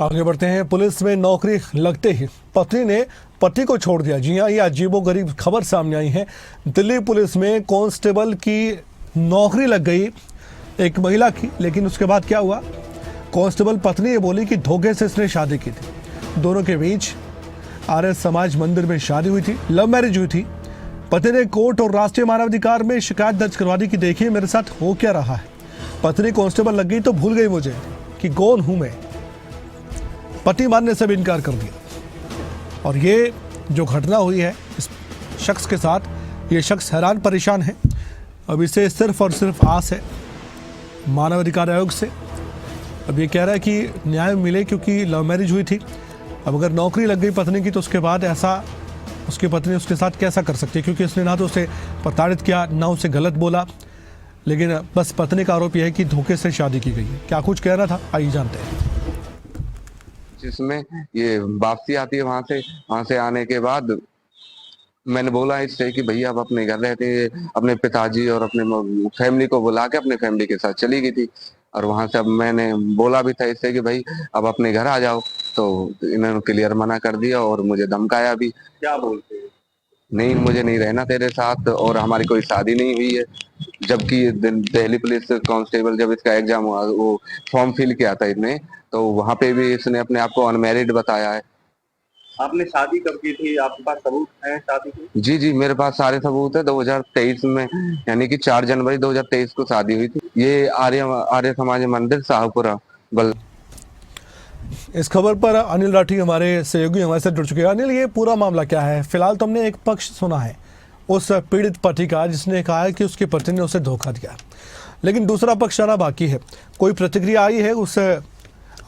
आगे बढ़ते हैं। पुलिस में नौकरी लगते ही पत्नी ने पति को छोड़ दिया। जी हां, ये अजीबोगरीब खबर सामने आई है। दिल्ली पुलिस में कांस्टेबल की नौकरी लग गई एक महिला की, लेकिन उसके बाद क्या हुआ? कांस्टेबल पत्नी ये बोली कि धोखे से इसने शादी की थी। दोनों के बीच आर्य समाज मंदिर में शादी हुई थी, लव मैरिज हुई थी। पति ने कोर्ट और राष्ट्रीय मानवाधिकार में शिकायत दर्ज करवा दी कि देखिए मेरे साथ हो क्या रहा है। पत्नी कांस्टेबल लग गई तो भूल गई मुझे कि कौन हूं मैं। पति मानने से भी इनकार कर दिया। और ये जो घटना हुई है इस शख्स के साथ, ये शख्स हैरान परेशान है। अब इसे सिर्फ और सिर्फ आस है मानवाधिकार आयोग से। अब ये कह रहा है कि न्याय मिले क्योंकि लव मैरिज हुई थी। अब अगर नौकरी लग गई पत्नी की तो उसके बाद ऐसा उसकी पत्नी उसके साथ कैसा कर सकती है, क्योंकि उसने ना तो उसे प्रताड़ित किया ना उसे गलत बोला। लेकिन बस पत्नी का आरोप यह है कि धोखे से शादी की गई है। क्या कुछ कहना था, आइए जानते हैं। जिसमें ये वापसी आती है, वहां से आने के बाद मैंने बोला इससे कि भैया आप अपने घर रहते हैं, अपने पिताजी और अपने फैमिली को बुला के अपने फैमिली के साथ चली गई थी। और वहां से अब मैंने बोला भी था इससे कि भाई अब अपने घर आ जाओ, तो इन्होंने क्लियर मना कर दिया और मुझे धमकाया भी। क्या बोलते हैं? नहीं, मुझे नहीं रहना तेरे साथ, और हमारी कोई शादी नहीं हुई है। जबकि दिल्ली पुलिस कांस्टेबल जब इसका एग्जाम हुआ, वो फॉर्म फिल किया था इसने, तो वहां पे भी इसने अपने आप को अनमैरिड बताया है। आपने शादी कब की थी? आपके पास सबूत है शादी के? जी जी, मेरे पास सारे सबूत है। 2023 में, यानी कि 4 जनवरी 2023 को शादी हुई थी। ये आर्य समाज मंदिर शाहपुरा बल। इस खबर पर अनिल राठी हमारे सहयोगी हमारे साथ जुड़ चुके हैं। अनिल, ये पूरा मामला क्या है? फिलहाल तो हमने एक पक्ष सुना है उस पीड़ित पति का, जिसने कहा है कि उसकी पत्नी ने उसे धोखा दिया, लेकिन दूसरा पक्ष आना बाकी है। कोई प्रतिक्रिया आई है उस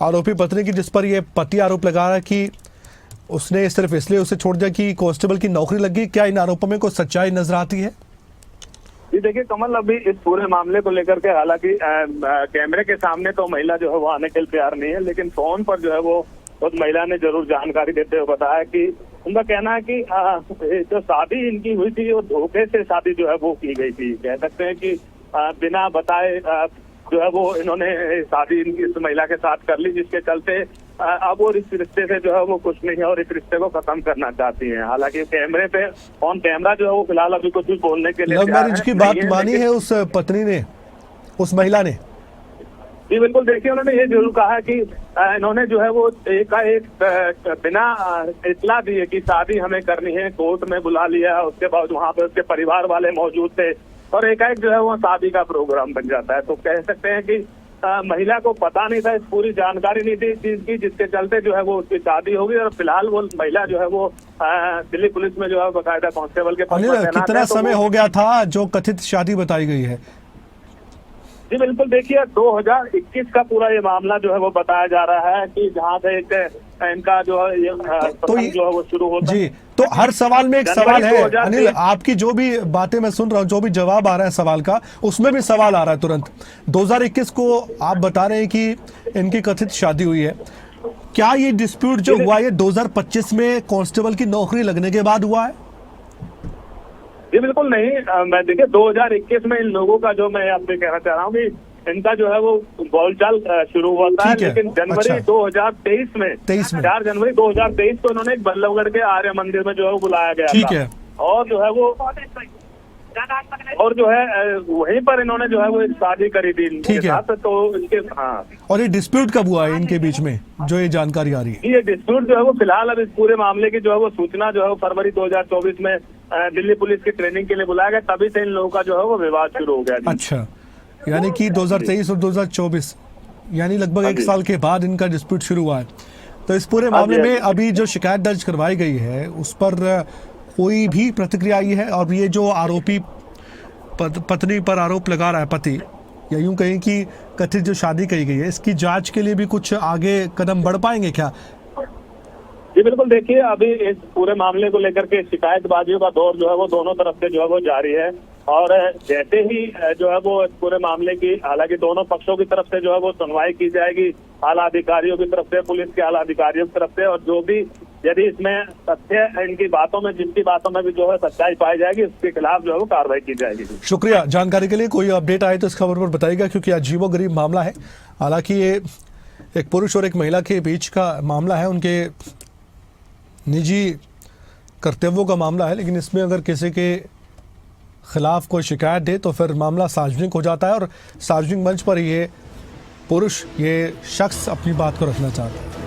आरोपी पत्नी की, जिस पर यह पति आरोप लगा रहा है कि उसने सिर्फ इसलिए उसे छोड़ दिया कि कांस्टेबल की नौकरी लग गई? क्या इन आरोपों में कोई सच्चाई नजर आती है? जी देखिए कमल, अभी इस पूरे मामले को लेकर के हालांकि कैमरे के सामने तो महिला जो है वो आने के लिए तैयार नहीं है, लेकिन फोन पर जो है वो उस महिला ने जरूर जानकारी देते हुए बताया कि उनका कहना है कि जो शादी इनकी हुई थी वो धोखे से शादी जो है वो की गई थी। कह सकते हैं कि बिना बताए जो है वो इन्होंने शादी इनकी इस महिला के साथ कर ली, जिसके चलते अब वो इस रिश्ते से जो है वो कुछ नहीं है और इस रिश्ते को खत्म करना चाहती हैं। हालांकि कैमरे पे ऑन कैमरा जो है वो फिलहाल अभी कुछ भी बोलने के लिए लव मैरिज की बात मानी है उस पत्नी ने, उस महिला ने? जी बिल्कुल, देखिए उन्होंने ये जरूर कहा कि इन्होंने जो है वो एकाएक बिना इत्तला दिए कि शादी हमें करनी है कोर्ट में बुला लिया। उसके बाद वहाँ पे उसके परिवार वाले मौजूद थे और एकाएक जो है वो शादी का प्रोग्राम बन जाता है। तो कह सकते हैं कि महिला को पता नहीं था, इस पूरी जानकारी नहीं थी इस चीज की, जिसके चलते जो है वो उसकी शादी होगी। और फिलहाल वो महिला जो है वो दिल्ली पुलिस में जो है बाकायदा कांस्टेबल के पद पर कितना समय हो गया था जो कथित शादी बताई गई है? जी बिल्कुल, देखिए 2021 का पूरा ये मामला जो है वो बताया जा रहा है कि जहाँ से इनका जो है ये जो है वो शुरू होता है। जी, तो हर सवाल में एक सवाल है अनिल, आपकी जो भी बातें मैं सुन रहा हूँ, जो भी जवाब आ रहा है सवाल का, उसमें भी सवाल आ रहा है तुरंत। 2021 को आप बता रहे हैं कि इनकी कथित शादी हुई है। क्या ये डिस्प्यूट जो हुआ ये 2025 में कांस्टेबल की नौकरी लगने के बाद हुआ है? जी बिल्कुल नहीं, मैं देखिए 2021 में इन लोगों का जो मैं आपसे कहना चाह रहा हूँ कि इनका जो है वो बोलचाल शुरू होता है, लेकिन जनवरी 2023 में 4 जनवरी 2023 को इन्होंने बल्लभगढ़ के आर्य मंदिर में जो है वो बुलाया गया था। और जो है वो वहीं पर इन्होंने जो है वो एक शादी करी थी इनके साथ। तो इनके और ये डिस्प्यूट कब हुआ है इनके बीच में, जो ये जानकारी आ रही है? ये डिस्प्यूट जो है वो फिलहाल अब इस पूरे मामले की जो है वो सूचना जो है वो फरवरी 2024 में दिल्ली पुलिस की ट्रेनिंग के लिए बुलाया गया, तभी से इन लोगों का जो है वो विवाद शुरू हो गया। अच्छा, यानी कि 2023 और 2024 यानी लगभग 1 साल के बाद इनका डिस्प्यूट शुरू हुआ है। तो इस पूरे मामले में अभी जो शिकायत दर्ज करवाई गई है उस पर कोई भी प्रतिक्रिया आई है? और ये जो आरोपी पत्नी पर आरोप लगा रहा है पति, या यूं कहें कि कथित जो शादी कही गई है, इसकी जांच के लिए भी कुछ आगे कदम बढ़ पाएंगे क्या? जी बिल्कुल, देखिए अभी इस पूरे मामले को लेकर के शिकायतबाजियों का दौर जो है वो दोनों तरफ से जो है वो जारी है। और जैसे ही जो है वो इस पूरे मामले की, हालांकि दोनों पक्षों की तरफ से जो है वो सुनवाई की जाएगी, आला अधिकारियों की तरफ से, पुलिस के आला अधिकारियों की तरफ से, और जो भी यदि इसमें तथ्य इनकी बातों में, जिनकी बातों में भी जो है सच्चाई पाई जाएगी, उसके खिलाफ जो है वो कार्रवाई की जाएगी। शुक्रिया जानकारी के लिए। कोई अपडेट आए तो इस खबर पर बताइएगा, क्योंकि अजीबोगरीब मामला है। हालांकि ये एक पुरुष और एक महिला के बीच का मामला है, उनके निजी कर्तव्यों का मामला है। लेकिन इसमें अगर किसी के खिलाफ कोई शिकायत दे तो फिर मामला सार्वजनिक हो जाता है और सार्वजनिक मंच पर ये पुरुष, ये शख्स अपनी बात को रखना चाहता है।